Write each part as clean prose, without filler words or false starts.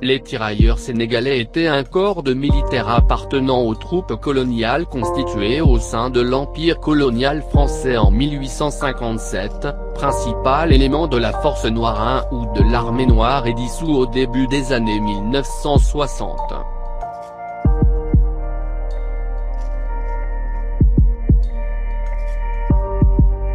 Les tirailleurs sénégalais étaient un corps de militaires appartenant aux troupes coloniales constituées au sein de l'Empire colonial français en 1857, principal élément de la Force Noire 1 ou de l'Armée Noire et dissous au début des années 1960.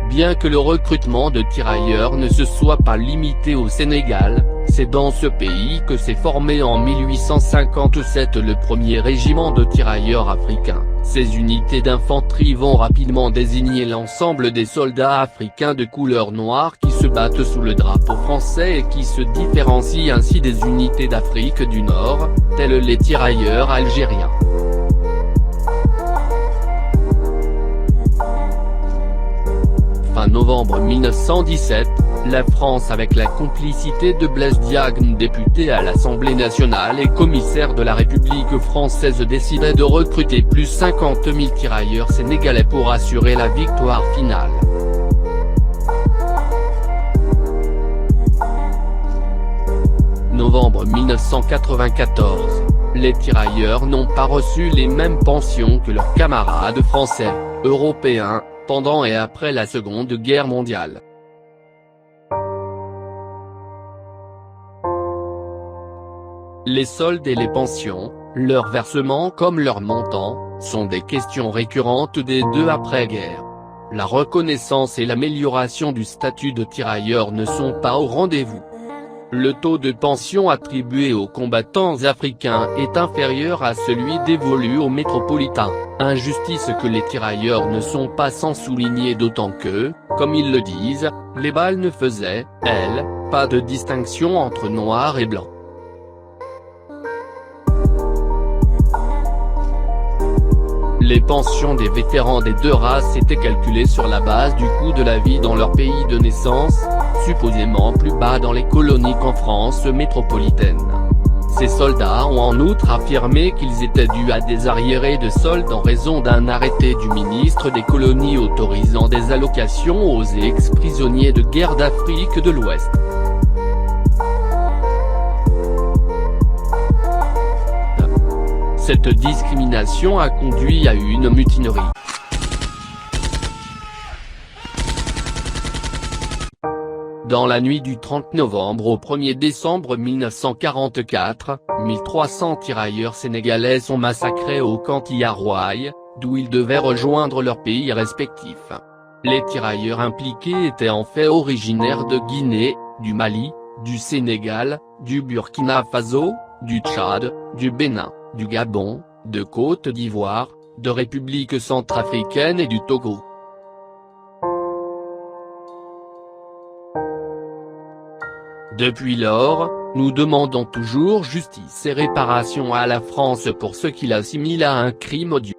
Bien que le recrutement de tirailleurs ne se soit pas limité au Sénégal, c'est dans ce pays que s'est formé en 1857 le premier régiment de tirailleurs africains. Ces unités d'infanterie vont rapidement désigner l'ensemble des soldats africains de couleur noire qui se battent sous le drapeau français et qui se différencient ainsi des unités d'Afrique du Nord, telles les tirailleurs algériens. Fin novembre 1917, la France avec la complicité de Blaise Diagne, député à l'Assemblée nationale et commissaire de la République française, décidait de recruter plus 50 000 tirailleurs sénégalais pour assurer la victoire finale. Novembre 1994, les tirailleurs n'ont pas reçu les mêmes pensions que leurs camarades français, européens, pendant et après la Seconde Guerre mondiale. Les soldes et les pensions, leur versement comme leur montant, sont des questions récurrentes des deux après-guerre. La reconnaissance et l'amélioration du statut de tirailleur ne sont pas au rendez-vous. Le taux de pension attribué aux combattants africains est inférieur à celui dévolu aux métropolitains, injustice que les tirailleurs ne sont pas sans souligner, d'autant que, comme ils le disent, les balles ne faisaient, elles, pas de distinction entre noir et blanc. Les pensions des vétérans des deux races étaient calculées sur la base du coût de la vie dans leur pays de naissance, supposément plus bas dans les colonies qu'en France métropolitaine. Ces soldats ont en outre affirmé qu'ils étaient dus à des arriérés de soldes en raison d'un arrêté du ministre des colonies autorisant des allocations aux ex-prisonniers de guerre d'Afrique de l'Ouest. Cette discrimination a conduit à une mutinerie. Dans la nuit du 30 novembre au 1er décembre 1944, 1300 tirailleurs sénégalais sont massacrés au camp Tiaroye, d'où ils devaient rejoindre leurs pays respectifs. Les tirailleurs impliqués étaient en fait originaires de Guinée, du Mali, du Sénégal, du Burkina Faso, du Tchad, du Bénin, du Gabon, de Côte d'Ivoire, de République centrafricaine et du Togo. Depuis lors, nous demandons toujours justice et réparation à la France pour ce qu'il assimile à un crime odieux.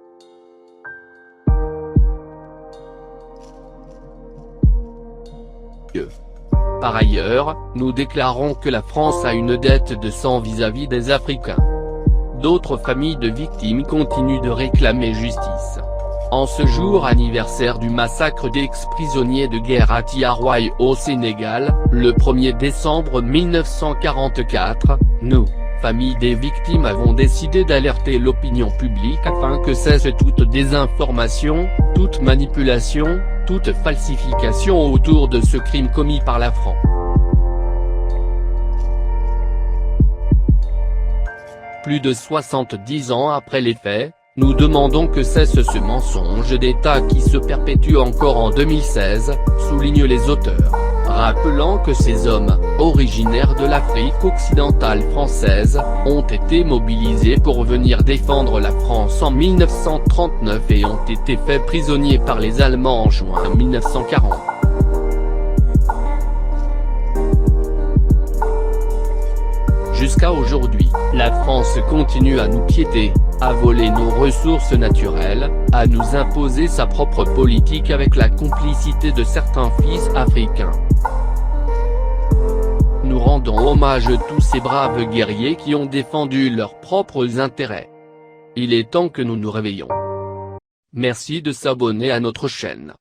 Par ailleurs, nous déclarons que la France a une dette de sang vis-à-vis des Africains. D'autres familles de victimes continuent de réclamer justice. En ce jour anniversaire du massacre d'ex-prisonniers de guerre à Tiaroye au Sénégal, le 1er décembre 1944, nous, familles des victimes, avons décidé d'alerter l'opinion publique afin que cesse toute désinformation, toute manipulation, toute falsification autour de ce crime commis par la France. Plus de 70 ans après les faits, nous demandons que cesse ce mensonge d'État qui se perpétue encore en 2016, soulignent les auteurs, rappelant que ces hommes, originaires de l'Afrique occidentale française, ont été mobilisés pour venir défendre la France en 1939 et ont été faits prisonniers par les Allemands en juin 1940. Jusqu'à aujourd'hui, la France continue à nous piéter, à voler nos ressources naturelles, à nous imposer sa propre politique avec la complicité de certains fils africains. Nous rendons hommage à tous ces braves guerriers qui ont défendu leurs propres intérêts. Il est temps que nous nous réveillons. Merci de s'abonner à notre chaîne.